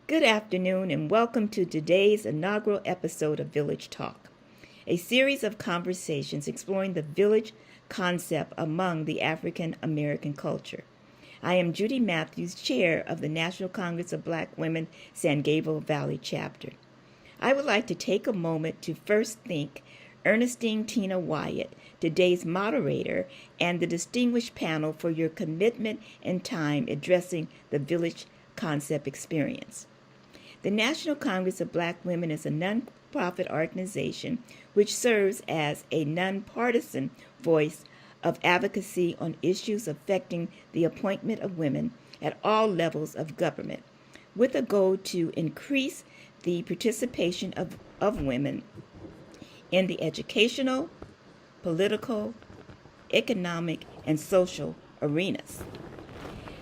Good afternoon and welcome to today's inaugural episode of Village Talk, a series of conversations exploring the village concept among the African American culture. I am Judy Matthews, chair of the National Congress of Black Women San Gabriel Valley chapter. I would like to take a moment to first thank Ernestine Tina Wyatt, today's moderator, and the distinguished panel for your commitment and time addressing the village concept experience. The National Congress of Black Women is a nonprofit organization which serves as a nonpartisan voice of advocacy on issues affecting the appointment of women at all levels of government, with a goal to increase the participation of women in the educational, political, economic, and social arenas.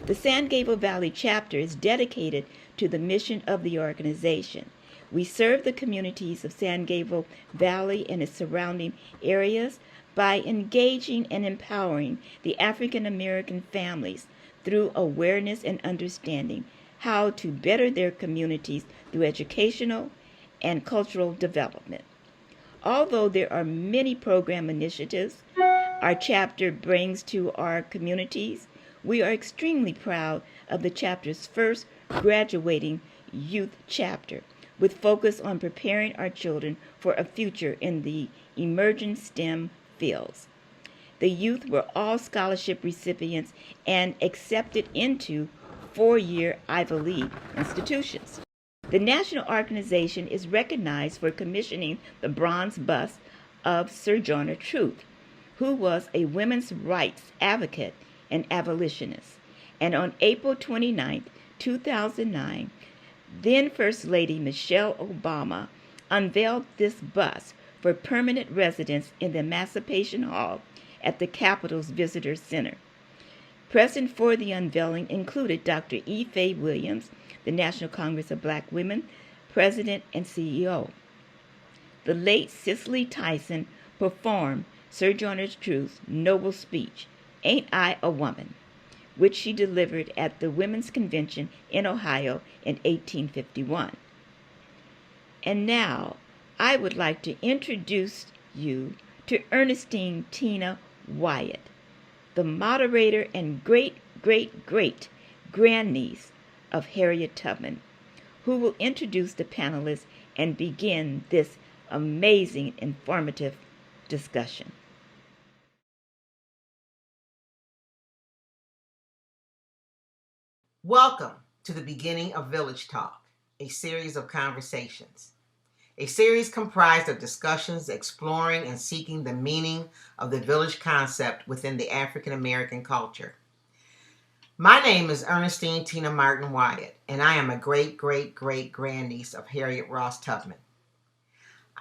The San Gabriel Valley chapter is dedicated to the mission of the organization. We serve the communities of San Gabriel Valley and its surrounding areas by engaging and empowering the African American families through awareness and understanding how to better their communities through educational and cultural development. Although there are many program initiatives our chapter brings to our communities, we are extremely proud of the chapter's first graduating youth chapter, with focus on preparing our children for a future in the emerging STEM fields. The youth were all scholarship recipients and accepted into four-year Ivy League institutions. The national organization is recognized for commissioning the bronze bust of Sojourner Truth, who was a women's rights advocate and abolitionist. And on April 29, 2009, then First Lady Michelle Obama unveiled this bust for permanent residence in the Emancipation Hall at the Capitol's Visitor Center. Present for the unveiling included Dr. E. Faye Williams, the National Congress of Black Women, President and CEO. The late Cicely Tyson performed Sojourner Truth's noble speech, Ain't I a Woman?, which she delivered at the Women's Convention in Ohio in 1851. And now, I would like to introduce you to Ernestine Tina Wyatt, the moderator and great-great-great-grandniece of Harriet Tubman, who will introduce the panelists and begin this amazing, informative discussion. Welcome to the beginning of Village Talk, a series of conversations. A series comprised of discussions exploring and seeking the meaning of the village concept within the African American culture. My name is Ernestine Tina Martin Wyatt, and I am a great-great-great-grandniece of Harriet Ross Tubman.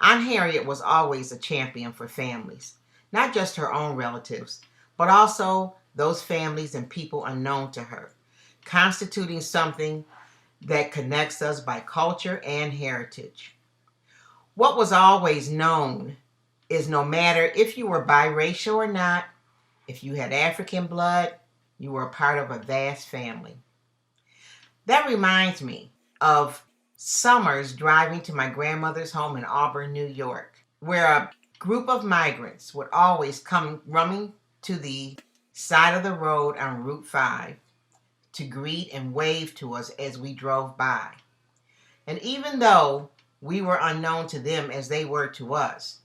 Aunt Harriet was always a champion for families, not just her own relatives, but also those families and people unknown to her, constituting something that connects us by culture and heritage. What was always known is no matter if you were biracial or not, if you had African blood, you were a part of a vast family. That reminds me of summers driving to my grandmother's home in Auburn, New York, where a group of migrants would always come running to the side of the road on Route 5 to greet and wave to us as we drove by. And even though we were unknown to them as they were to us,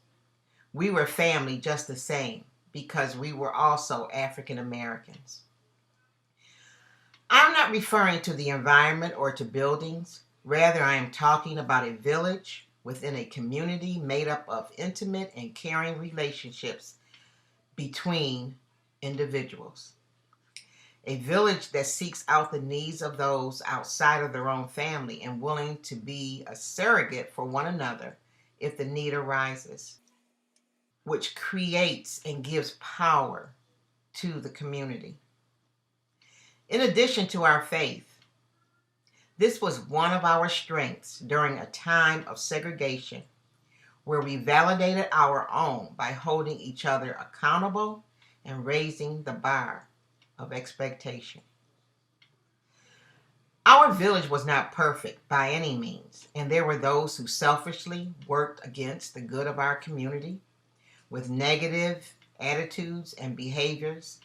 we were family just the same because we were also African Americans. I'm not referring to the environment or to buildings. Rather, I am talking about a village within a community made up of intimate and caring relationships between individuals. A village that seeks out the needs of those outside of their own family and willing to be a surrogate for one another if the need arises, which creates and gives power to the community. In addition to our faith, this was one of our strengths during a time of segregation where we validated our own by holding each other accountable and raising the bar of expectation. Our Our village was not perfect by any means, and there were those who selfishly worked against the good of our community with negative attitudes and behaviors.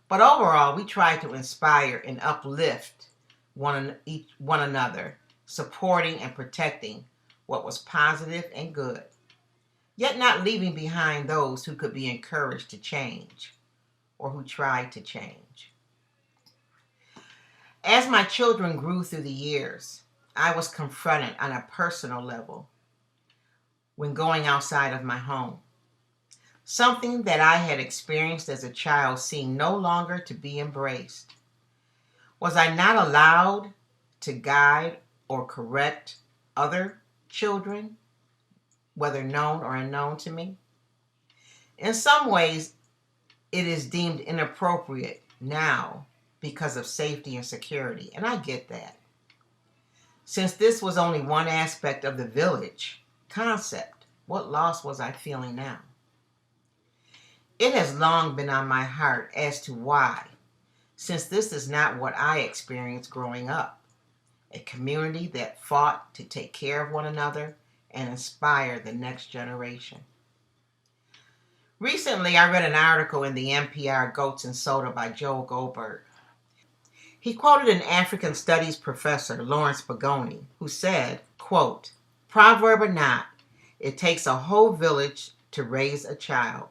But overall, we tried to inspire and uplift one another, supporting and protecting what was positive and good, yet not leaving behind those who could be encouraged to change or who tried to change. As my children grew through the years, I was confronted on a personal level when going outside of my home. Something that I had experienced as a child seemed no longer to be embraced. Was I not allowed to guide or correct other children, whether known or unknown to me? In some ways, it is deemed inappropriate now because of safety and security, and I get that. Since this was only one aspect of the village concept, what loss was I feeling now? It has long been on my heart as to why, since this is not what I experienced growing up. A community that fought to take care of one another and inspire the next generation. Recently, I read an article in the NPR Goats and Soda by Joel Goldberg. He quoted an African studies professor, Lawrence Pagoni, who said, quote, "Proverb or not, it takes a whole village to raise a child.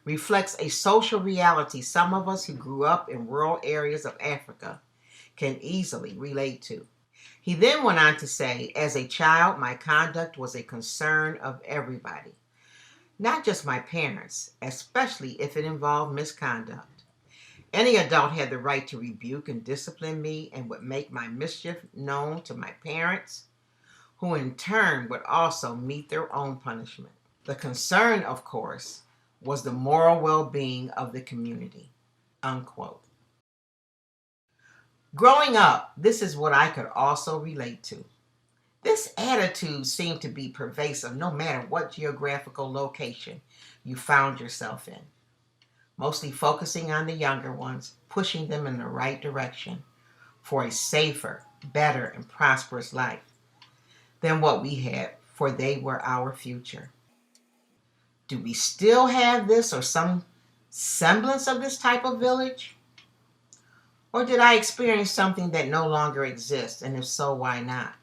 Reflects a social reality some of us who grew up in rural areas of Africa can easily relate to." He then went on to say, "As a child, my conduct was a concern of everybody, not just my parents, especially if it involved misconduct. Any adult had the right to rebuke and discipline me and would make my mischief known to my parents, who in turn would also meet their own punishment. The concern, of course, was the moral well-being of the community." Unquote. Growing up, this is what I could also relate to. This attitude seemed to be pervasive no matter what geographical location you found yourself in, mostly focusing on the younger ones, pushing them in the right direction for a safer, better, and prosperous life than what we had, for they were our future. Do we still have this or some semblance of this type of village? Or did I experience something that no longer exists, and if so, why not?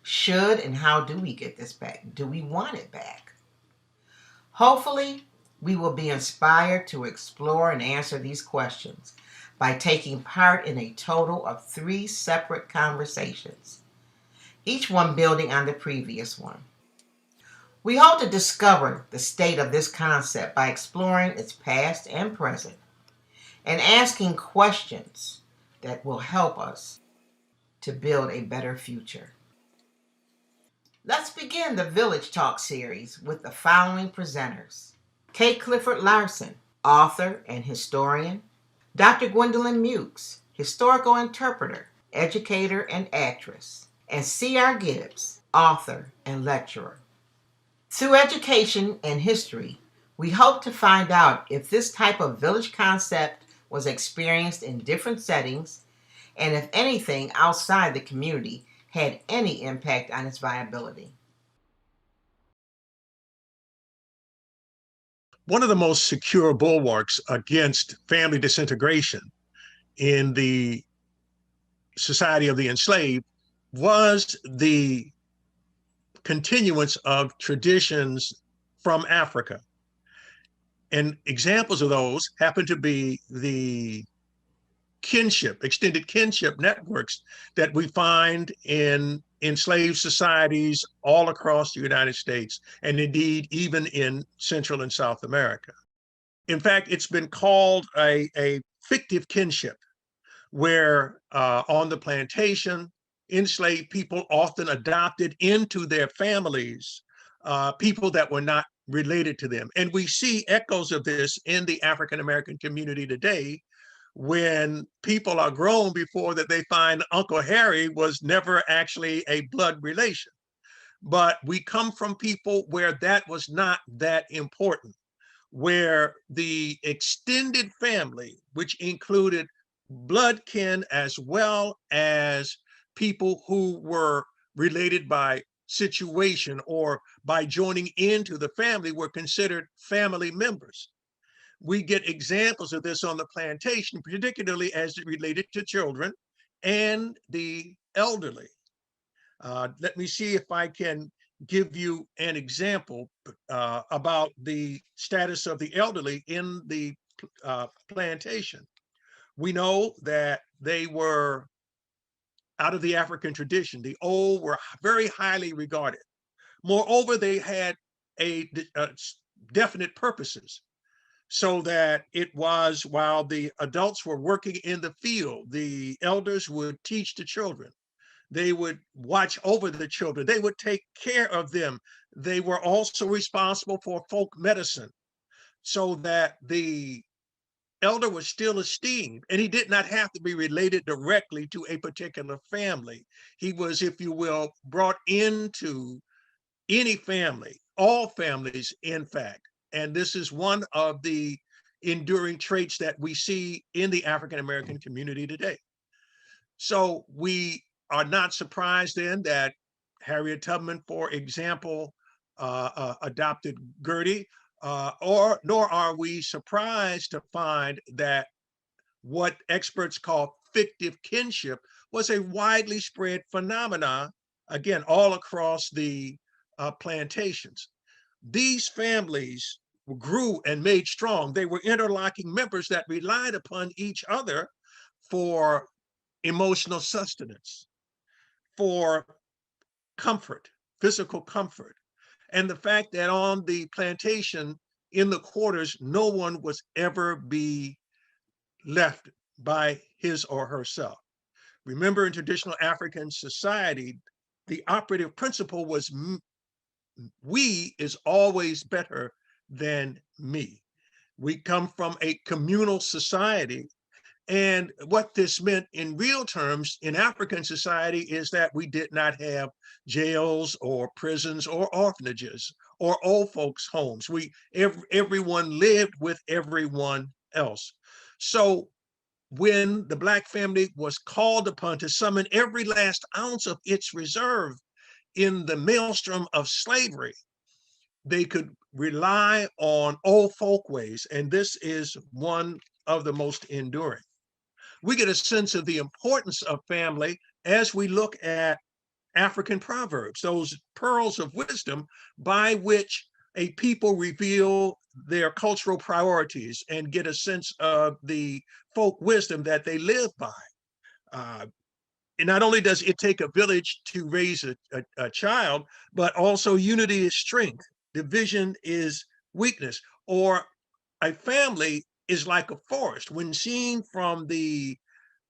Should and how do we get this back? Do we want it back? Hopefully, we will be inspired to explore and answer these questions by taking part in a total of 3 separate conversations, each one building on the previous one. We hope to discover the state of this concept by exploring its past and present and asking questions that will help us to build a better future. Let's begin the Village Talk series with the following presenters: Kate Clifford Larson, author and historian; Dr. Gwendolyn Mewks, historical interpreter, educator, and actress; and C.R. Gibbs, author and lecturer. Through education and history, we hope to find out if this type of village concept was experienced in different settings, and if anything outside the community had any impact on its viability. One of the most secure bulwarks against family disintegration in the society of the enslaved was the continuance of traditions from Africa. And examples of those happen to be the kinship, extended kinship networks that we find in enslaved societies all across the United States, and indeed even in Central and South America. In fact, it's been called a fictive kinship, where on the plantation, enslaved people often adopted into their families people that were not related to them. And we see echoes of this in the African American community today, when people are grown before that they find Uncle Harry was never actually a blood relation. But we come from people where that was not that important, where the extended family, which included blood kin as well as people who were related by situation or by joining into the family were considered family members. We get examples of this on the plantation, particularly as it related to children and the elderly. Let me see if I can give you an example about the status of the elderly in the plantation. We know that they were out of the African tradition. The old were very highly regarded. Moreover, they had a definite purposes, so that it was while the adults were working in the field, the elders would teach the children. They would watch over the children. They would take care of them. They were also responsible for folk medicine, so that the elder was still esteemed, and he did not have to be related directly to a particular family. He was, if you will, brought into any family, all families, in fact. And this is one of the enduring traits that we see in the African American community today. So we are not surprised then that Harriet Tubman, for example, adopted Gertie, or nor are we surprised to find that what experts call fictive kinship was a widely spread phenomena, again, all across the plantations. These families grew and made strong. They were interlocking members that relied upon each other for emotional sustenance, for comfort, physical comfort. And the fact that on the plantation, in the quarters, no one was ever be left by his or herself. Remember, in traditional African society, the operative principle was we is always better than me. We come from a communal society. And what this meant in real terms in African society is that we did not have jails or prisons or orphanages or old folks' homes. Everyone lived with everyone else. So when the Black family was called upon to summon every last ounce of its reserve in the maelstrom of slavery, they could rely on old folkways, and this is one of the most enduring. We get a sense of the importance of family as we look at African proverbs, those pearls of wisdom by which a people reveal their cultural priorities and get a sense of the folk wisdom that they live by. And not only does it take a village to raise a child, but also unity is strength, division is weakness, or a family is like a forest. When seen from the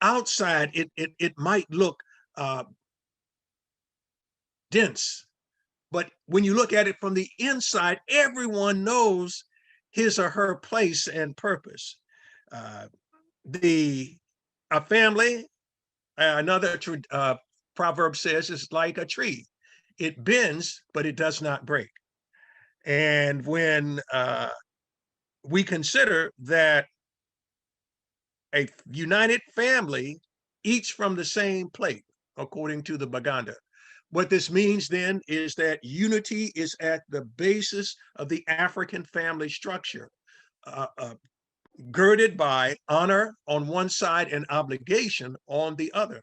outside, it might look dense, but when you look at it from the inside, everyone knows his or her place and purpose. Uh, the a family, another proverb says, is like a tree. It bends, but it does not break. And when we consider that a united family eats from the same plate, according to the Baganda, what this means then is that unity is at the basis of the African family structure, uh, uh, girded by honor on one side and obligation on the other.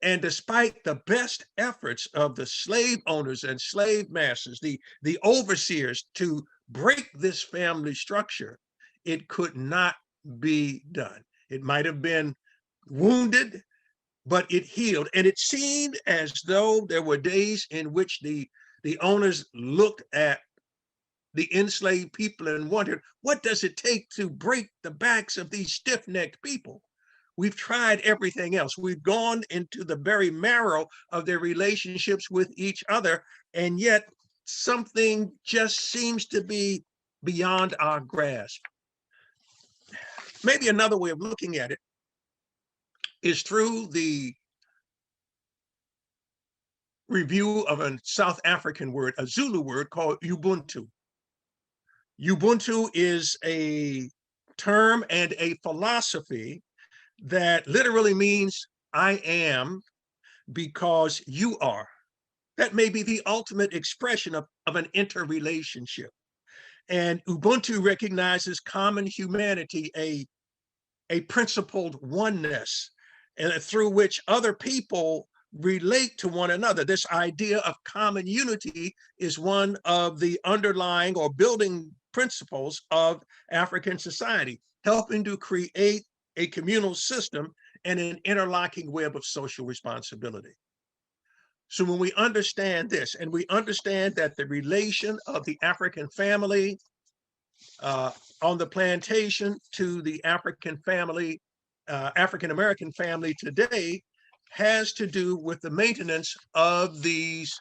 And despite the best efforts of the slave owners and slave masters, the overseers, to break this family structure, it could not be done. It might have been wounded, but it healed. And it seemed as though there were days in which the owners looked at the enslaved people and wondered, what does it take to break the backs of these stiff-necked people? We've tried everything else. We've gone into the very marrow of their relationships with each other, and yet something just seems to be beyond our grasp. Maybe another way of looking at it is through the review of a South African word, a Zulu word called Ubuntu. Ubuntu is a term and a philosophy that literally means I am because you are. That may be the ultimate expression of an interrelationship. And Ubuntu recognizes common humanity, a principled oneness, and through which other people relate to one another. This idea of common unity is one of the underlying or building principles of African society, helping to create a communal system and an interlocking web of social responsibility. So when we understand this, and we understand that the relation of the African family on the plantation to the African family, African American family today, has to do with the maintenance of these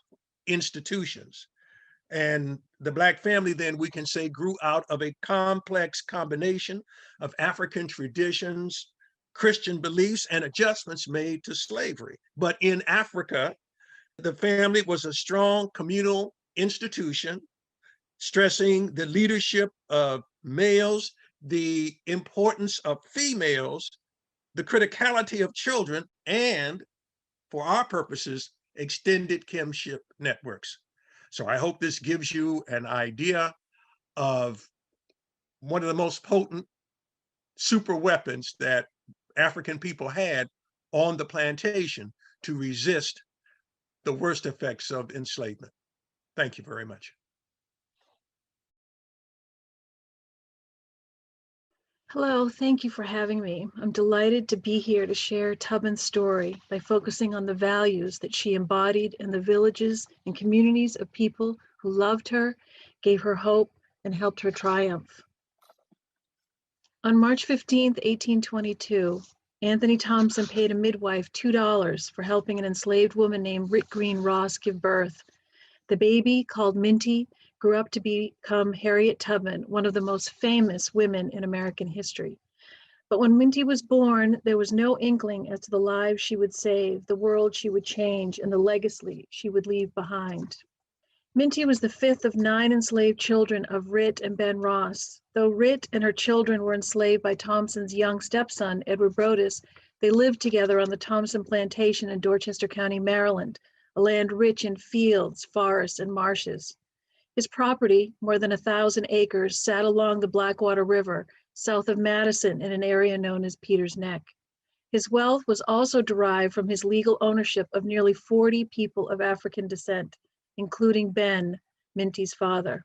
institutions. And the Black family, then, we can say, grew out of a complex combination of African traditions, Christian beliefs, and adjustments made to slavery. But in Africa, the family was a strong communal institution, stressing the leadership of males, the importance of females, the criticality of children, and, for our purposes, extended kinship networks. So I hope this gives you an idea of one of the most potent super weapons that African people had on the plantation to resist the worst effects of enslavement. Thank you very much. Hello, thank you for having me. I'm delighted to be here to share Tubman's story by focusing on the values that she embodied in the villages and communities of people who loved her, gave her hope, and helped her triumph. On March 15, 1822, Anthony Thompson paid a midwife $2 for helping an enslaved woman named Rick Green Ross give birth. The baby, called Minty, grew up to become Harriet Tubman, one of the most famous women in American history. But when Minty was born, there was no inkling as to the lives she would save, the world she would change, and the legacy she would leave behind. Minty was the fifth of 9 enslaved children of Rit and Ben Ross. Though Rit and her children were enslaved by Thompson's young stepson, Edward Brodess, they lived together on the Thompson plantation in Dorchester County, Maryland, a land rich in fields, forests, and marshes. His property, more than 1,000 acres, sat along the Blackwater River, south of Madison, in an area known as Peter's Neck. His wealth was also derived from his legal ownership of nearly 40 people of African descent, including Ben, Minty's father.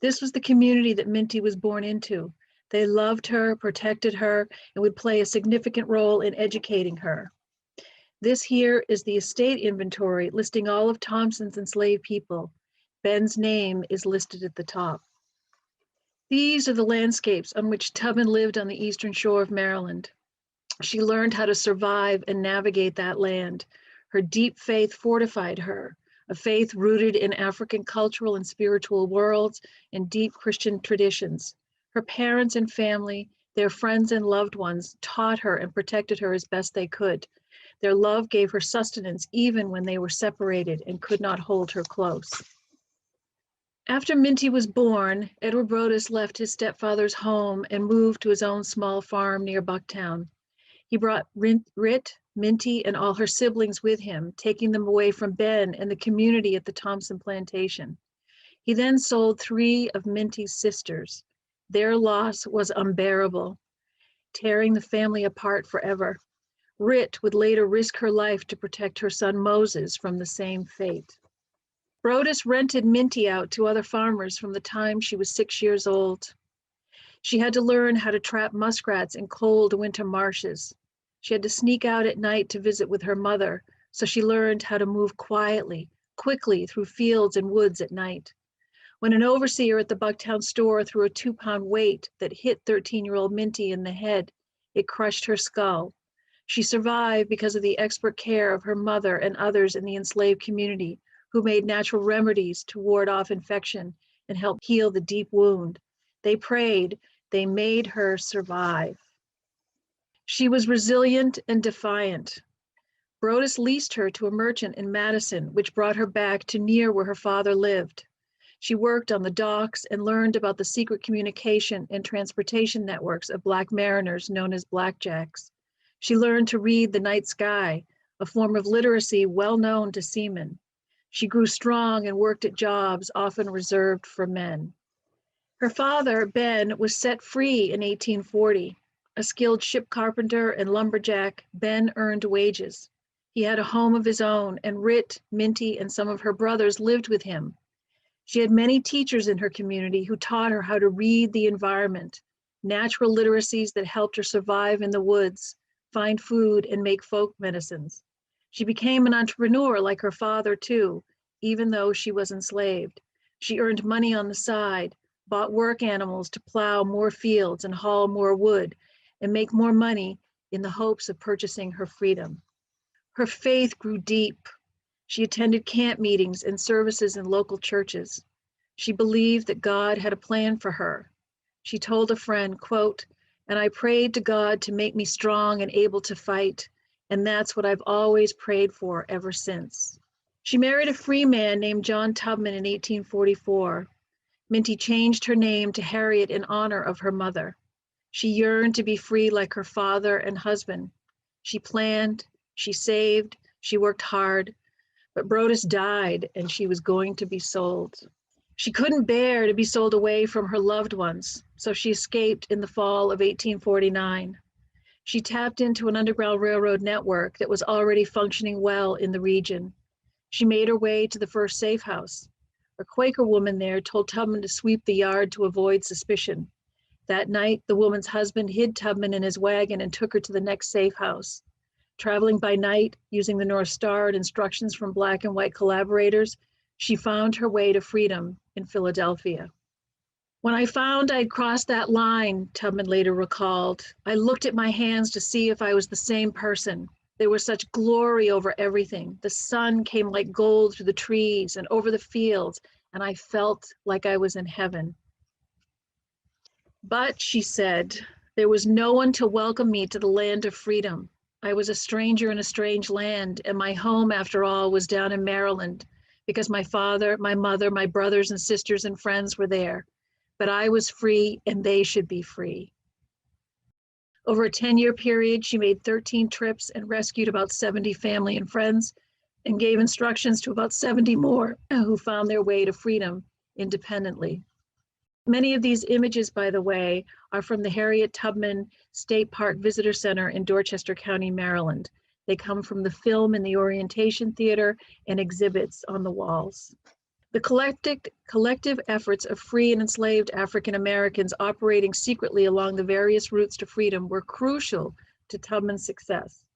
This was the community that Minty was born into. They loved her, protected her, and would play a significant role in educating her. This here is the estate inventory listing all of Thompson's enslaved people. Ben's name is listed at the top. These are the landscapes on which Tubman lived on the eastern shore of Maryland. She learned how to survive and navigate that land. Her deep faith fortified her, a faith rooted in African cultural and spiritual worlds and deep Christian traditions. Her parents and family, their friends and loved ones, taught her and protected her as best they could. Their love gave her sustenance even when they were separated and could not hold her close. After Minty was born, Edward Brodess left his stepfather's home and moved to his own small farm near Bucktown. He brought Rit, Minty, and all her siblings with him, taking them away from Ben and the community at the Thompson plantation. He then sold 3 of Minty's sisters. Their loss was unbearable, tearing the family apart forever. Rit would later risk her life to protect her son Moses from the same fate. Brodess rented Minty out to other farmers from the time she was 6 years old. She had to learn how to trap muskrats in cold winter marshes. She had to sneak out at night to visit with her mother, so she learned how to move quietly, quickly through fields and woods at night. When an overseer at the Bucktown store threw a 2-pound weight that hit 13-year-old Minty in the head, it crushed her skull. She survived because of the expert care of her mother and others in the enslaved community, who made natural remedies to ward off infection and help heal the deep wound. They prayed, they made her survive. She was resilient and defiant. Brodess leased her to a merchant in Madison, which brought her back to near where her father lived. She worked on the docks and learned about the secret communication and transportation networks of Black mariners known as blackjacks. She learned to read the night sky, a form of literacy well known to seamen. She grew strong and worked at jobs often reserved for men. Her father, Ben, was set free in 1840. A skilled ship carpenter and lumberjack, Ben earned wages. He had a home of his own, and Rit, Minty, and some of her brothers lived with him. She had many teachers in her community who taught her how to read the environment, natural literacies that helped her survive in the woods, find food, and make folk medicines. She became an entrepreneur like her father, too, even though she was enslaved. She earned money on the side, bought work animals to plow more fields and haul more wood, and make more money in the hopes of purchasing her freedom. Her faith grew deep. She attended camp meetings and services in local churches. She believed that God had a plan for her. She told a friend, quote, "And I prayed to God to make me strong and able to fight, and that's what I've always prayed for ever since." She married a free man named John Tubman in 1844. Minty changed her name to Harriet in honor of her mother. She yearned to be free like her father and husband. She planned, she saved, she worked hard, but Brodus died and she was going to be sold. She couldn't bear to be sold away from her loved ones, so she escaped in the fall of 1849. She tapped into an Underground Railroad network that was already functioning well in the region. She made her way to the first safe house. A Quaker woman there told Tubman to sweep the yard to avoid suspicion. That night, the woman's husband hid Tubman in his wagon and took her to the next safe house. Traveling by night, using the North Star and instructions from Black and white collaborators, she found her way to freedom in Philadelphia. "When I found I'd crossed that line," Tubman later recalled, "I looked at my hands to see if I was the same person. There was such glory over everything. The sun came like gold through the trees and over the fields, and I felt like I was in heaven." But, she said, there was no one to welcome me to the land of freedom. I was a stranger in a strange land, and my home, after all, was down in Maryland, because my father, my mother, my brothers and sisters and friends were there. But I was free, and they should be free. Over a 10-year period, she made 13 trips and rescued about 70 family and friends, and gave instructions to about 70 more who found their way to freedom independently. Many of these images, by the way, are from the Harriet Tubman State Park Visitor Center in Dorchester County, Maryland. They come from the film in the Orientation Theater and exhibits on the walls. The collective efforts of free and enslaved African Americans operating secretly along the various routes to freedom were crucial to Tubman's success.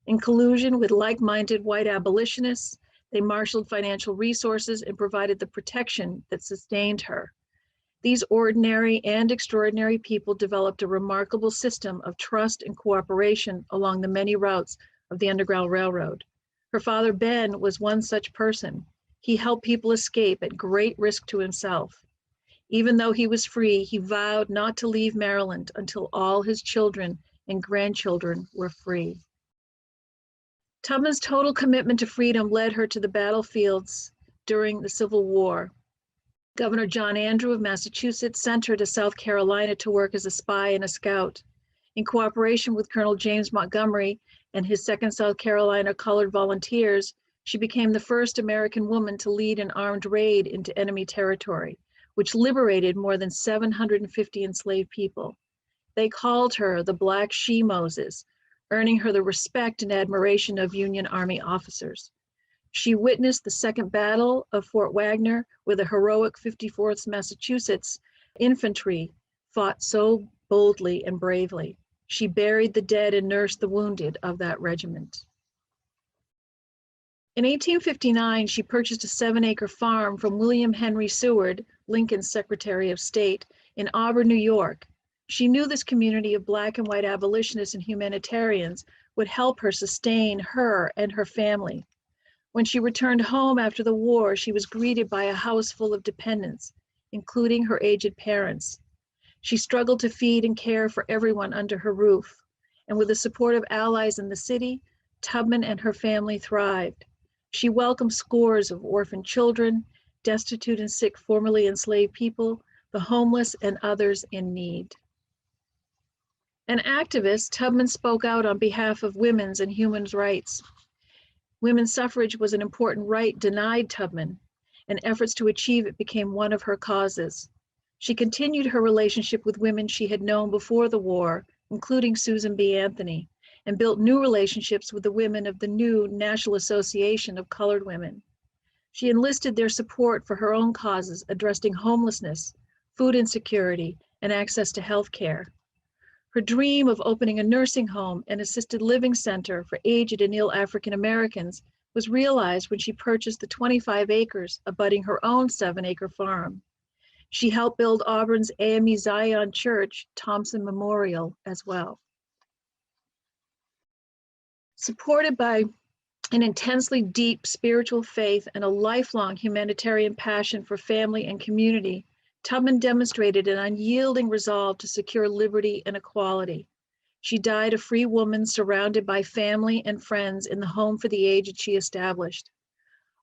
In collusion with like-minded white abolitionists, they marshaled financial resources and provided the protection that sustained her. These ordinary and extraordinary people developed a remarkable system of trust and cooperation along the many routes of the Underground Railroad. Her father, Ben, was one such person. He helped people escape at great risk to himself. Even though he was free, he vowed not to leave Maryland until all his children and grandchildren were free. Tubman's total commitment to freedom led her to the battlefields during the Civil War. Governor John Andrew of Massachusetts sent her to South Carolina to work as a spy and a scout. In cooperation with Colonel James Montgomery and his 2nd South Carolina Colored Volunteers, she became the first American woman to lead an armed raid into enemy territory, which liberated more than 750 enslaved people. They called her the Black She-Moses, earning her the respect and admiration of Union Army officers. She witnessed the Second Battle of Fort Wagner, where the heroic 54th Massachusetts Infantry fought so boldly and bravely. She buried the dead and nursed the wounded of that regiment. In 1859, she purchased a 7-acre farm from William Henry Seward, Lincoln's Secretary of State, in Auburn, New York. She knew this community of Black and white abolitionists and humanitarians would help her sustain her and her family. When she returned home after the war, she was greeted by a house full of dependents, including her aged parents. She struggled to feed and care for everyone under her roof, and with the support of allies in the city, Tubman and her family thrived. She welcomed scores of orphan children, destitute and sick formerly enslaved people, the homeless, and others in need. An activist, Tubman spoke out on behalf of women's and human rights. Women's suffrage was an important right denied Tubman, and efforts to achieve it became one of her causes. She continued her relationship with women she had known before the war, including Susan B. Anthony, and built new relationships with the women of the new National Association of Colored Women. She enlisted their support for her own causes, addressing homelessness, food insecurity, and access to health care. Her dream of opening a nursing home and assisted living center for aged and ill African Americans was realized when she purchased the 25 acres abutting her own 7-acre farm. She helped build Auburn's AME Zion Church Thompson Memorial as well. Supported by an intensely deep spiritual faith and a lifelong humanitarian passion for family and community, Tubman demonstrated an unyielding resolve to secure liberty and equality. She died a free woman surrounded by family and friends in the home for the aged she established.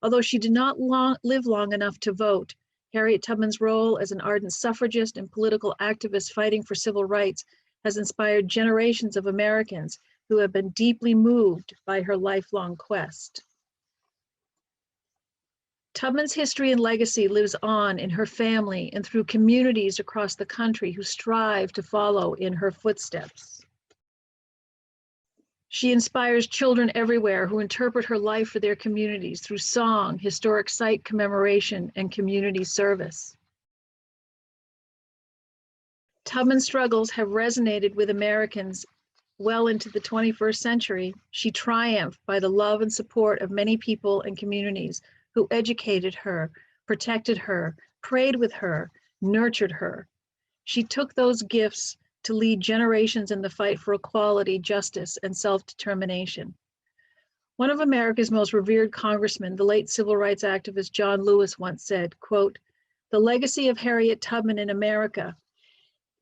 Although she did not live long enough to vote, Harriet Tubman's role as an ardent suffragist and political activist fighting for civil rights has inspired generations of Americans who have been deeply moved by her lifelong quest. Tubman's history and legacy lives on in her family and through communities across the country who strive to follow in her footsteps. She inspires children everywhere who interpret her life for their communities through song, historic site commemoration, and community service. Tubman's struggles have resonated with Americans well into the 21st century. She triumphed by the love and support of many people and communities who educated her, protected her, prayed with her, nurtured her. She took those gifts to lead generations in the fight for equality, justice, and self-determination. One of America's most revered congressmen, the late civil rights activist John Lewis, once said, quote, "The legacy of Harriet Tubman in America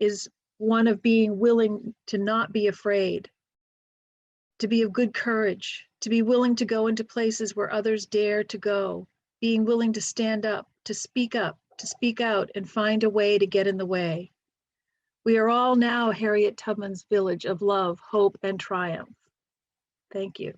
is one of being willing to not be afraid, to be of good courage, to be willing to go into places where others dare to go, being willing to stand up, to speak out, and find a way to get in the way. We are all now Harriet Tubman's village of love, hope, and triumph." Thank you.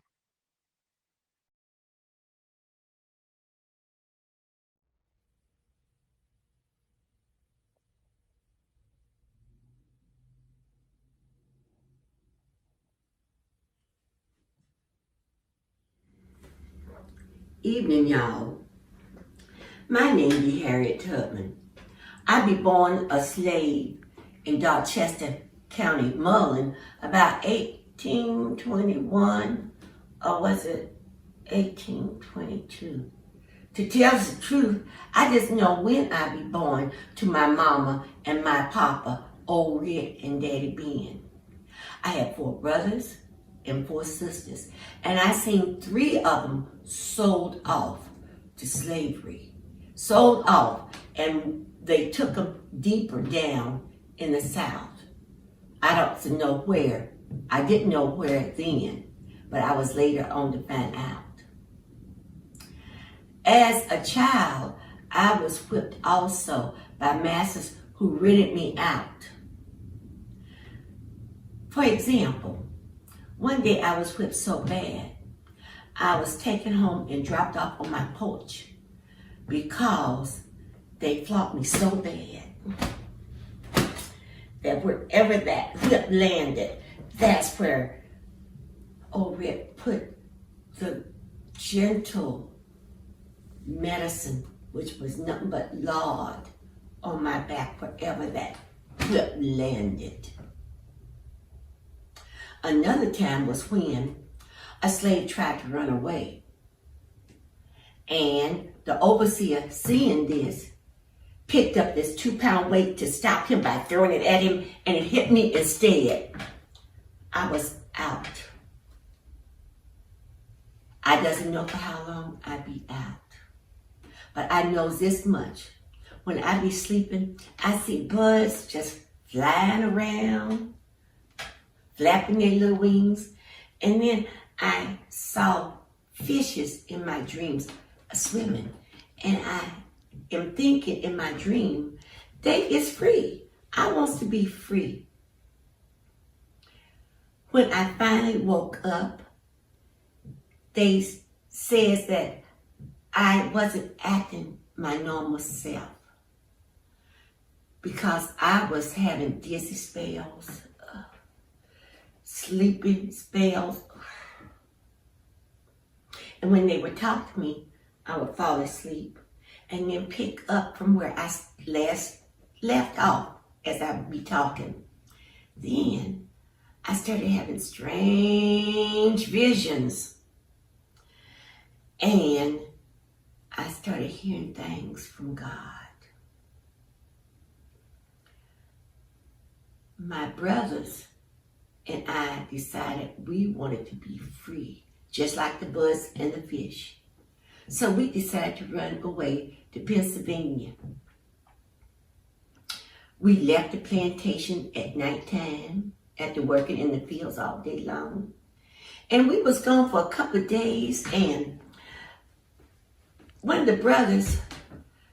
Evening, y'all. My name be Harriet Tubman. I be born a slave in Dorchester County, Maryland, about 1821, or was it 1822? To tell the truth, I just know when I be born to my mama and my papa, Old Rick and Daddy Ben. I had 4 brothers and 4 sisters, and I seen 3 of them sold off to slavery. Sold off, and they took them deeper down in the South. I don't know where. I didn't know where then, but I was later on to find out. As a child, I was whipped also by masters who rented me out. For example, one day I was whipped so bad, I was taken home and dropped off on my porch because they flogged me so bad that wherever that whip landed, that's where Old Rick put the gentle medicine, which was nothing but lard, on my back wherever that whip landed. Another time was when a slave tried to run away. And the overseer, seeing this, picked up this 2-pound weight to stop him by throwing it at him, and it hit me instead. I was out. I doesn't know for how long I'd be out. But I know this much. When I be sleeping, I see birds just flying around, flapping their little wings. And then I saw fishes in my dreams swimming. And I am thinking in my dream, they is free. I wants to be free. When I finally woke up, they says that I wasn't acting my normal self because I was having dizzy spells, sleeping spells. And when they would talk to me, I would fall asleep and then pick up from where I last left off as I would be talking. Then I started having strange visions, and I started hearing things from God. My brothers and I decided we wanted to be free, just like the birds and the fish. So we decided to run away to Pennsylvania. We left the plantation at nighttime after working in the fields all day long. And we was gone for a couple of days, and one of the brothers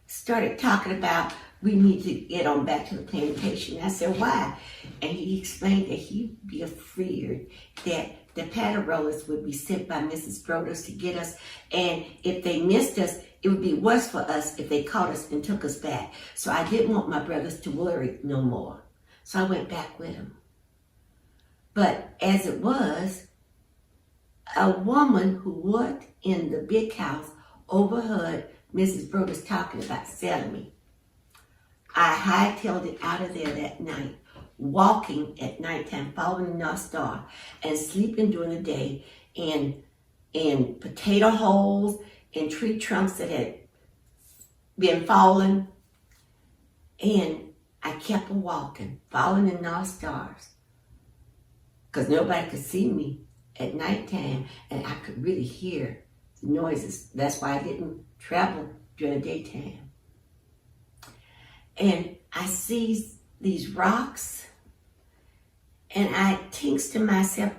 started talking about we need to get on back to the plantation. I said, why? And he explained that he'd be afraid that the paddle rollers would be sent by Mrs. Broders to get us, and if they missed us, it would be worse for us if they caught us and took us back. So I didn't want my brothers to worry no more. So I went back with him. But as it was, a woman who worked in the big house overheard Mrs. Broders talking about selling me. I hightailed it out of there that night, walking at nighttime, following the North Star, and sleeping during the day in potato holes, in tree trunks that had been fallen. And I kept walking, following the North Stars, because nobody could see me at nighttime, and I could really hear the noises. That's why I didn't travel during the daytime. And I see these rocks, and I thinks to myself,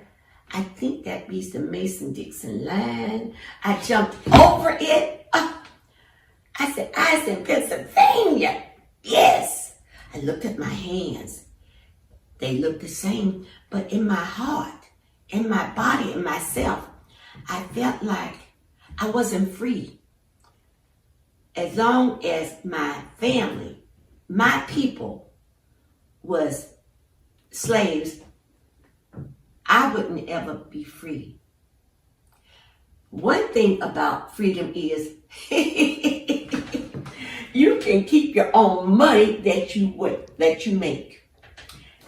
I think that be the Mason-Dixon line. I jumped over it. I said, I was in Pennsylvania. Yes. I looked at my hands. They looked the same, but in my heart, in my body, in myself, I felt like I wasn't free. As long as my family, my people was slaves, I wouldn't ever be free. One thing about freedom is you can keep your own money that you make.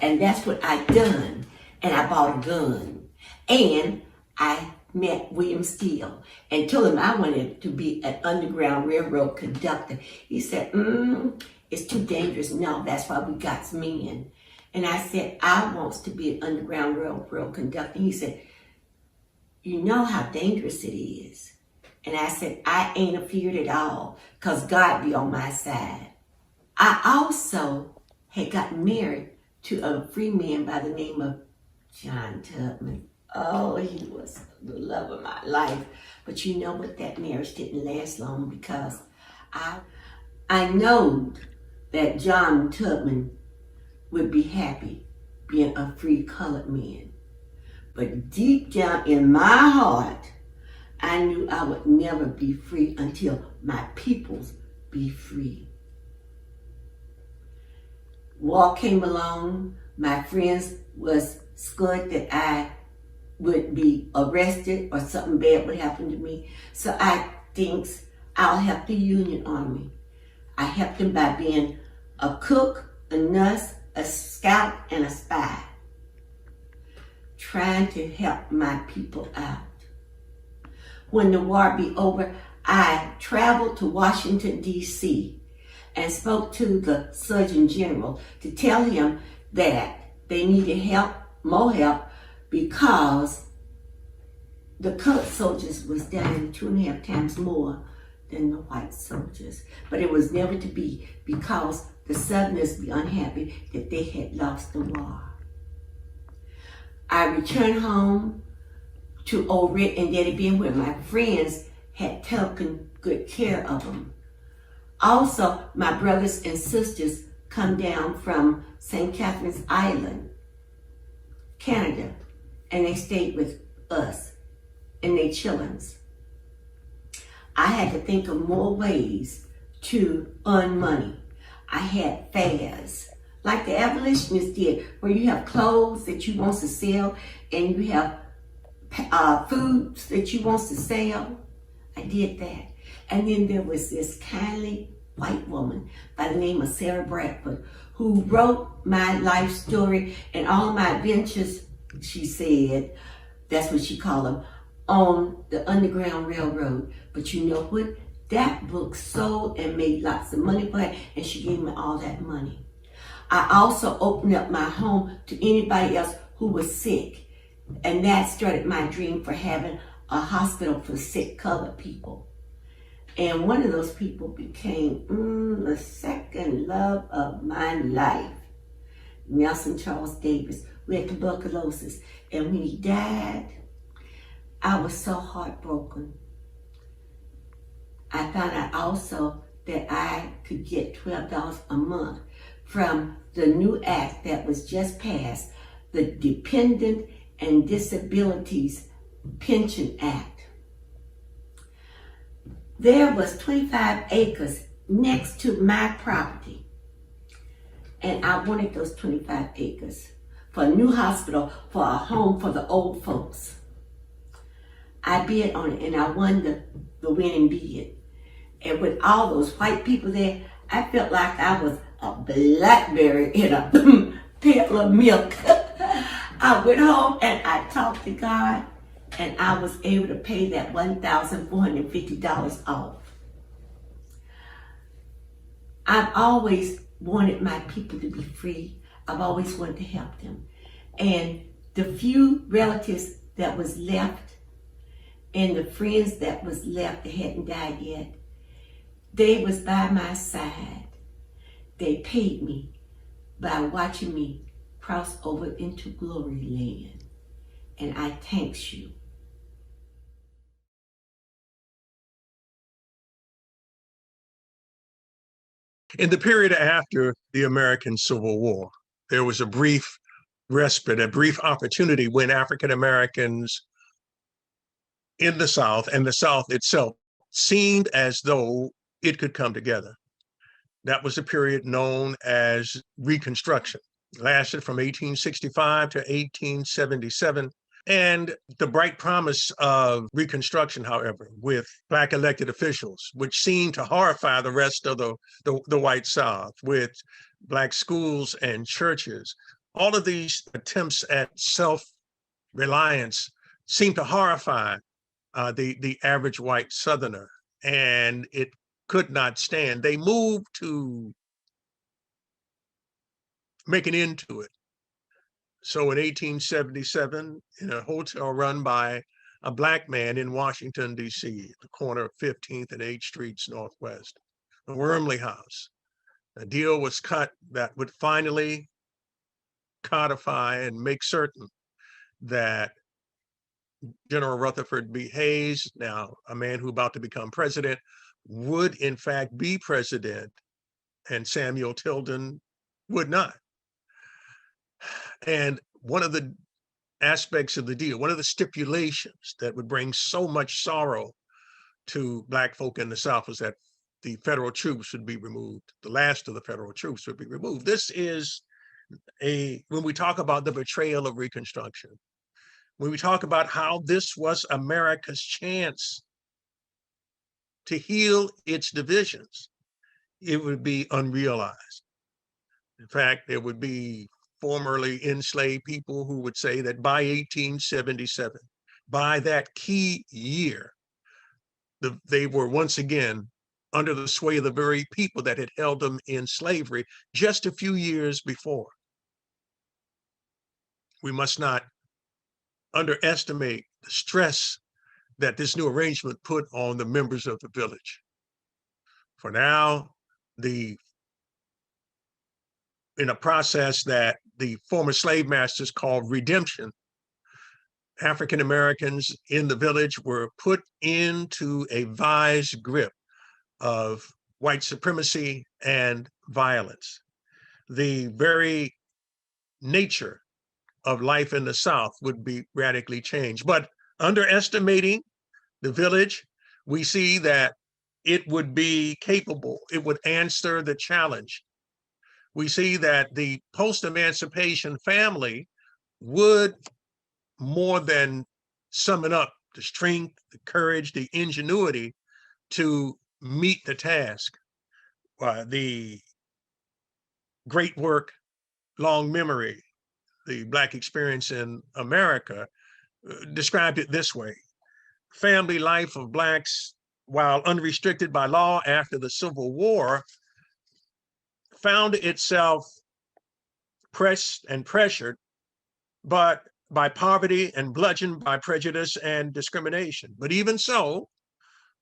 And that's what I done. And I bought a gun. And I met William Steele and told him I wanted to be an Underground Railroad conductor. He said, it's too dangerous. No, that's why we got some men. And I said, I wants to be an Underground Railroad conductor. He said, you know how dangerous it is. And I said, I ain't afeared at all, because God be on my side. I also had gotten married to a free man by the name of John Tubman. Oh, he was the love of my life. But you know what? That marriage didn't last long, because I know that John Tubman would be happy being a free colored man. But deep down in my heart, I knew I would never be free until my peoples be free. War came along. My friends was scared that I would be arrested or something bad would happen to me. So I thinks I'll help the Union Army. I helped them by being a cook, a nurse, a scout, and a spy, trying to help my people out. When the war be over, I traveled to Washington, D.C. and spoke to the Surgeon General to tell him that they needed help, more help, because the colored soldiers was dying 2.5 times more than the white soldiers. But it was never to be, because the Southerners be unhappy that they had lost the war. I returned home to Old Red and Daddy Ben, where my friends had taken good care of them. Also, my brothers and sisters come down from St. Catherine's Island, Canada, and they stayed with us and their childrens. I had to think of more ways to earn money. I had fairs, like the abolitionists did, where you have clothes that you want to sell and you have foods that you want to sell. I did that. And then there was this kindly white woman by the name of Sarah Bradford who wrote my life story and all my adventures, she said, that's what she called them, on the Underground Railroad. But you know what? That book sold and made lots of money for her, and she gave me all that money. I also opened up my home to anybody else who was sick, and that started my dream for having a hospital for sick colored people. And one of those people became the second love of my life, Nelson Charles Davis, who had tuberculosis. And when he died, I was so heartbroken. I found out also that I could get $12 a month from the new act that was just passed, the Dependent and Disabilities Pension Act. There was 25 acres next to my property, and I wanted those 25 acres for a new hospital, for a home for the old folks. I bid on it, and I won the winning bid. And with all those white people there, I felt like I was a blackberry in a pail of milk. I went home and I talked to God, and I was able to pay that $1,450 off. I've always wanted my people to be free. I've always wanted to help them. And the few relatives that was left and the friends that was left that hadn't died yet, they was by my side. They paid me by watching me cross over into glory land. And I thanks you. In the period after the American Civil War, there was a brief respite, a brief opportunity when African Americans in the South and the South itself seemed as though it could come together. That was a period known as Reconstruction. It lasted from 1865 to 1877. And the bright promise of Reconstruction, however, with Black elected officials, which seemed to horrify the rest of the white South, with Black schools and churches, all of these attempts at self-reliance seemed to horrify the average white Southerner, and it could not stand. They moved to make an end to it. So in 1877, in a hotel run by a Black man in Washington, D.C., the corner of 15th and 8th Streets Northwest, the Wormley House, a deal was cut that would finally codify and make certain that General Rutherford B. Hayes, now a man who about to become president, would in fact be president, and Samuel Tilden would not. And one of the aspects of the deal, one of the stipulations that would bring so much sorrow to Black folk in the South, was that the federal troops would be removed. The last of the federal troops would be removed. This is when we talk about the betrayal of Reconstruction, when we talk about how this was America's chance to heal its divisions, it would be unrealized. In fact, there would be formerly enslaved people who would say that by 1877, by that key year, they were once again under the sway of the very people that had held them in slavery just a few years before. We must not underestimate the stress that this new arrangement put on the members of the village. For now, in a process that the former slave masters called redemption, African Americans in the village were put into a vice grip of white supremacy and violence. The very nature of life in the South would be radically changed. But underestimating the village, we see that it would be capable, it would answer the challenge. We see that the post-emancipation family would more than summon up the strength, the courage, the ingenuity to meet the task. The great work, long memory, the Black experience in America, described it this way: family life of Blacks, while unrestricted by law after the Civil War, found itself pressed and pressured, but by poverty and bludgeoned by prejudice and discrimination. But even so,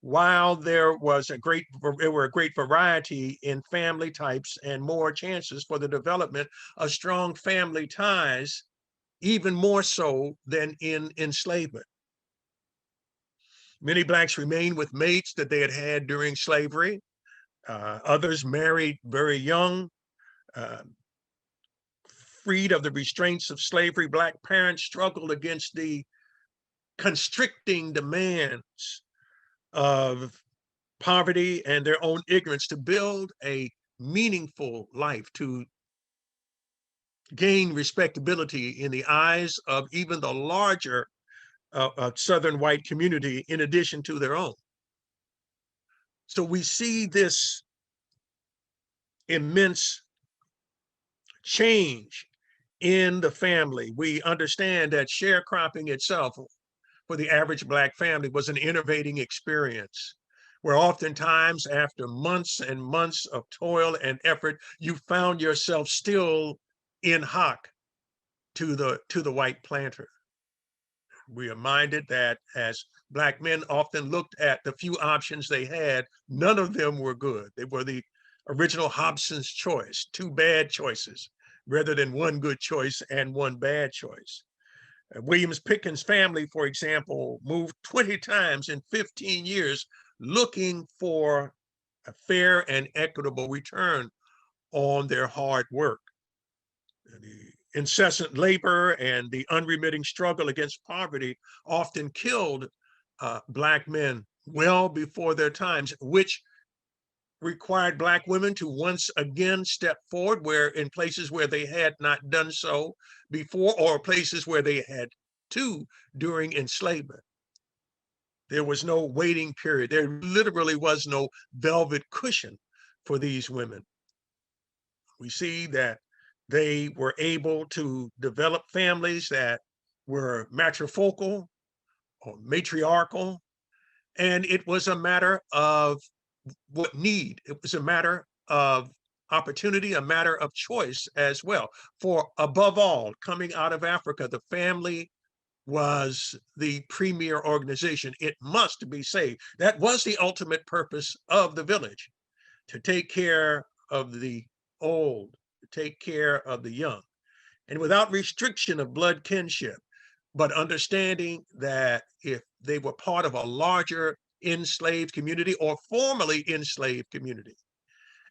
while there were a great variety in family types and more chances for the development of strong family ties, even more so than in enslavement. Many Blacks remained with mates that they had had during slavery. Others married very young. Freed of the restraints of slavery, Black parents struggled against the constricting demands of poverty and their own ignorance to build a meaningful life, to gain respectability in the eyes of even the larger Southern white community, in addition to their own. So we see this immense change in the family. We understand that sharecropping itself for the average Black family was an innovating experience, where oftentimes after months and months of toil and effort, you found yourself still in hock to the white planter. We are minded that as Black men often looked at the few options they had, none of them were good. They were the original Hobson's choice, two bad choices, rather than one good choice and one bad choice. Williams Pickens' family, for example, moved 20 times in 15 years looking for a fair and equitable return on their hard work. The incessant labor and the unremitting struggle against poverty often killed Black men well before their times, which required Black women to once again step forward where in places where they had not done so before, or places where they had to during enslavement. There was no waiting period. There literally was no velvet cushion for these women. We see that they were able to develop families that were matrifocal or matriarchal, and it was a matter of what need. It was a matter of opportunity, a matter of choice as well. For above all, coming out of Africa, the family was the premier organization. It must be saved. That was the ultimate purpose of the village, to take care of the old, to take care of the young, and without restriction of blood kinship, but understanding that if they were part of a larger enslaved community or formerly enslaved community,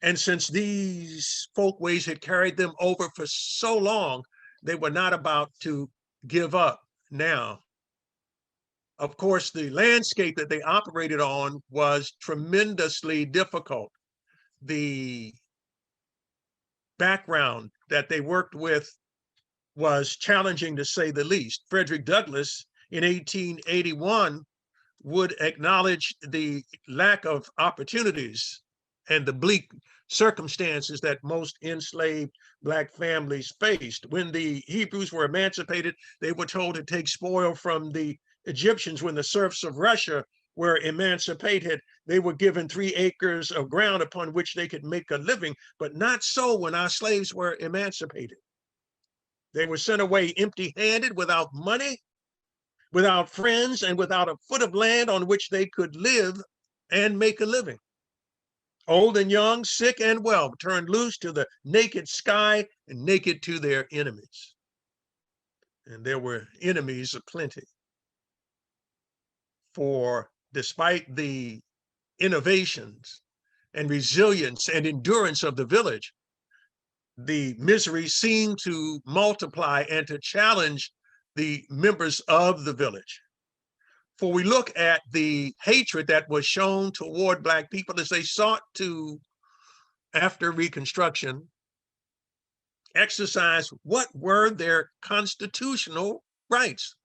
and since these folkways had carried them over for so long, they were not about to give up now. Of course, the landscape that they operated on was tremendously difficult. The background that they worked with was challenging, to say the least. Frederick Douglass in 1881 would acknowledge the lack of opportunities and the bleak circumstances that most enslaved Black families faced. When the Hebrews were emancipated, they were told to take spoil from the Egyptians. When the serfs of Russia were emancipated, they were given 3 acres of ground upon which they could make a living, but not so when our slaves were emancipated. They were sent away empty-handed, without money, without friends, and without a foot of land on which they could live and make a living. Old and young, sick and well, turned loose to the naked sky and naked to their enemies. And there were enemies aplenty. For despite the innovations and resilience and endurance of the village, the misery seemed to multiply and to challenge the members of the village. For we look at the hatred that was shown toward Black people as they sought to, after Reconstruction, exercise what were their constitutional rights.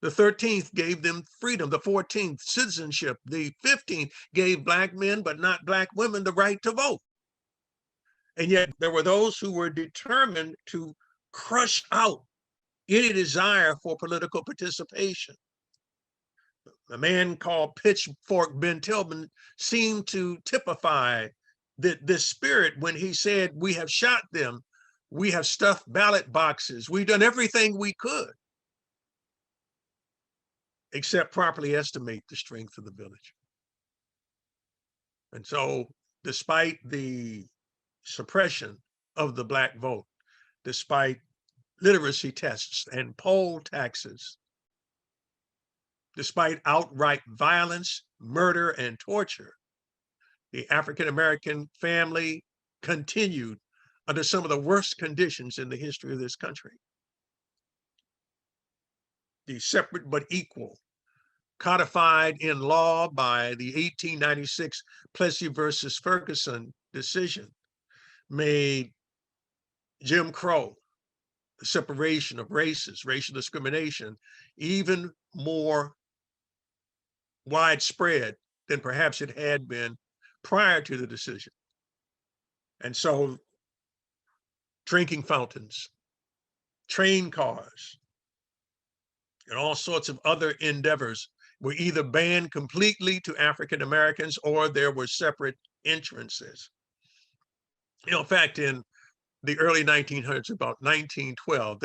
The 13th gave them freedom, the 14th, citizenship, the 15th gave Black men, but not Black women, the right to vote. And yet there were those who were determined to crush out any desire for political participation. A man called Pitchfork Ben Tillman seemed to typify this spirit when he said, "We have shot them, we have stuffed ballot boxes, we've done everything we could except properly estimate the strength of the village." And so, despite the suppression of the Black vote, despite literacy tests and poll taxes, despite outright violence, murder, and torture, the African American family continued under some of the worst conditions in the history of this country. The separate but equal, codified in law by the 1896 Plessy versus Ferguson decision, made Jim Crow, the separation of races, racial discrimination, even more widespread than perhaps it had been prior to the decision. And so drinking fountains, train cars, and all sorts of other endeavors were either banned completely to African Americans or there were separate entrances. In fact, in the early 1900s, about 1912,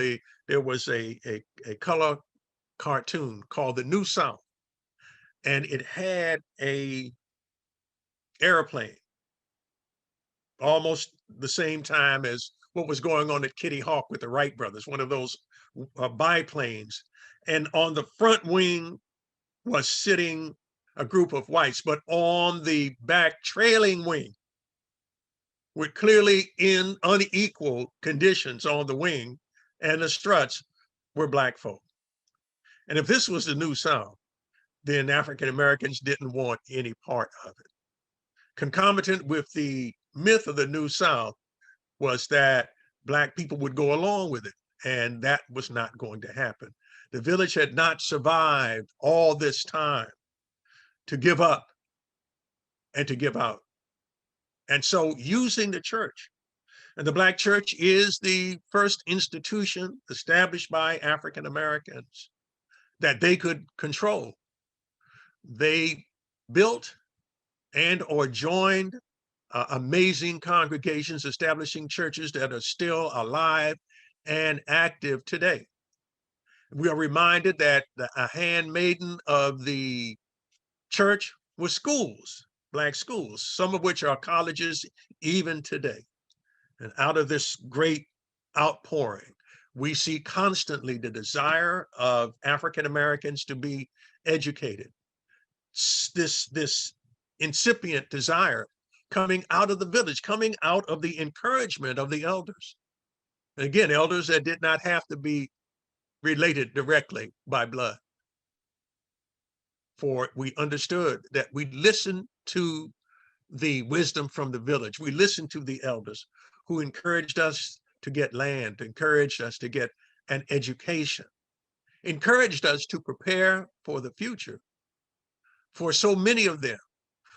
there was a color cartoon called The New South, and it had a airplane almost the same time as what was going on at Kitty Hawk with the Wright brothers, one of those biplanes. And on the front wing was sitting a group of whites, but on the back trailing wing, with clearly in unequal conditions on the wing and the struts, were Black folk. And if this was the New South, then African Americans didn't want any part of it. Concomitant with the myth of the New South was that Black people would go along with it, and that was not going to happen. The village had not survived all this time to give up and to give out. And so using the church, and the Black church is the first institution established by African Americans that they could control. They built and or joined amazing congregations, establishing churches that are still alive and active today. We are reminded that a handmaiden of the church was schools, Black schools, some of which are colleges even today. And out of this great outpouring, we see constantly the desire of African Americans to be educated. This incipient desire coming out of the village, coming out of the encouragement of the elders. And again, elders that did not have to be related directly by blood. For we understood that we listened to the wisdom from the village. We listened to the elders who encouraged us to get land, encouraged us to get an education, encouraged us to prepare for the future. For so many of them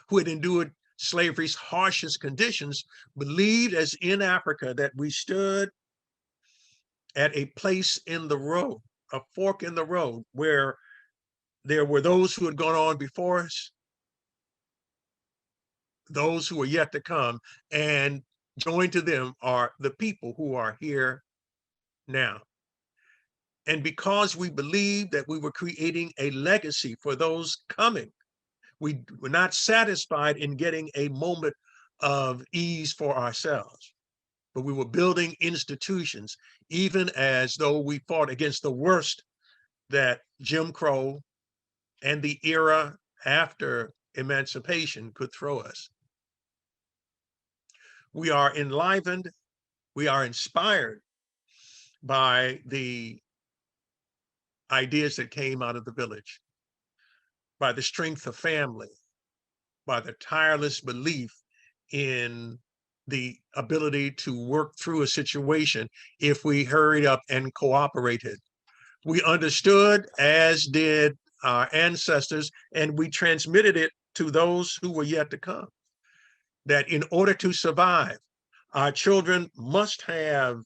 who had endured slavery's harshest conditions believed, as in Africa, that we stood at a place in the road, a fork in the road, where there were those who had gone on before us, those who are yet to come, and joined to them are the people who are here now. And because we believed that we were creating a legacy for those coming, we were not satisfied in getting a moment of ease for ourselves, but we were building institutions, even as though we fought against the worst that Jim Crow and the era after emancipation could throw us. We are enlivened We are inspired by the ideas that came out of the village, by the strength of family, by the tireless belief in the ability to work through a situation if we hurried up and cooperated. We understood, as did our ancestors, and we transmitted it to those who were yet to come, that in order to survive, our children must have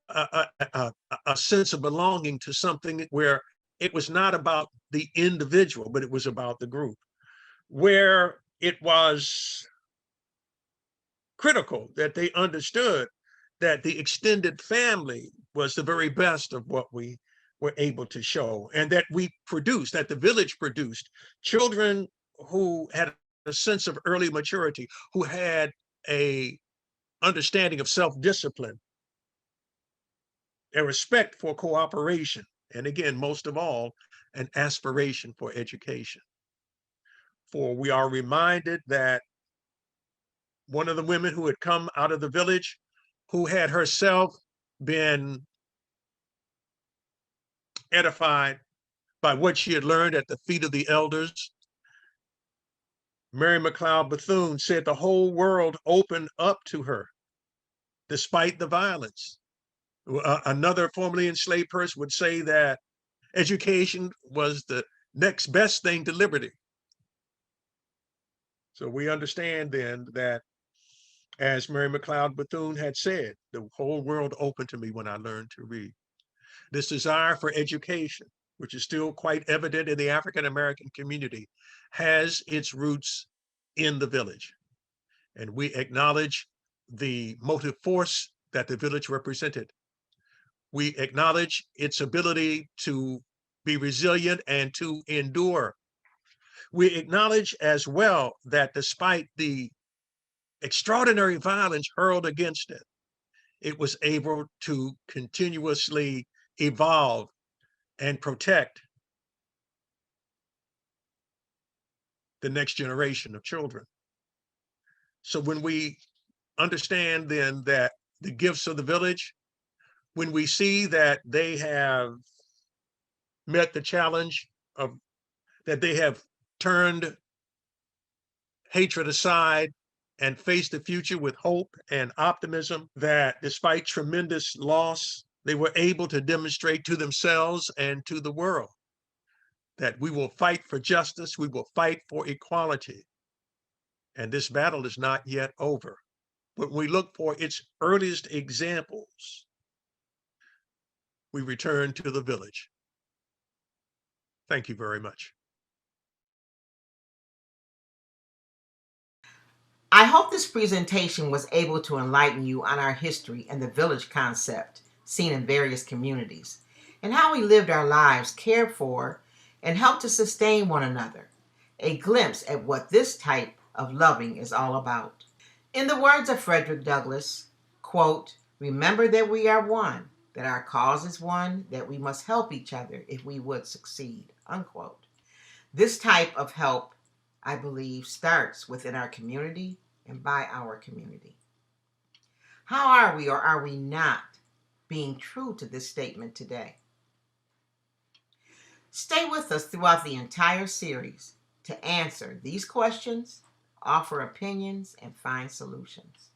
a sense of belonging to something where it was not about the individual, but it was about the group, where it was critical that they understood that the extended family was the very best of what we were able to show, and that we produced, that the village produced children who had a sense of early maturity, who had a understanding of self-discipline, a respect for cooperation, and again, most of all, an aspiration for education. For we are reminded that one of the women who had come out of the village, who had herself been edified by what she had learned at the feet of the elders, Mary McLeod Bethune, said the whole world opened up to her despite the violence. Another formerly enslaved person would say that education was the next best thing to liberty. So we understand then that, as Mary McLeod Bethune had said, the whole world opened to me when I learned to read. This desire for education, which is still quite evident in the African American community, has its roots in the village. And we acknowledge the motive force that the village represented. We acknowledge its ability to be resilient and to endure. We acknowledge as well that despite the extraordinary violence hurled against it, it was able to continuously evolve and protect the next generation of children. So when we understand then that the gifts of the village, when we see that they have met the challenge of that they have turned hatred aside and faced the future with hope and optimism, that despite tremendous loss, they were able to demonstrate to themselves and to the world that we will fight for justice, we will fight for equality. And this battle is not yet over. But when we look for its earliest examples, we return to the village. Thank you very much. I hope this presentation was able to enlighten you on our history and the village concept seen in various communities, and how we lived our lives, cared for, and helped to sustain one another. A glimpse at what this type of loving is all about. In the words of Frederick Douglass, quote, "Remember that we are one, that our cause is one, that we must help each other if we would succeed," unquote. This type of help, I believe, starts within our community and by our community. How are we, or are we not, being true to this statement today? Stay with us throughout the entire series to answer these questions, offer opinions, and find solutions.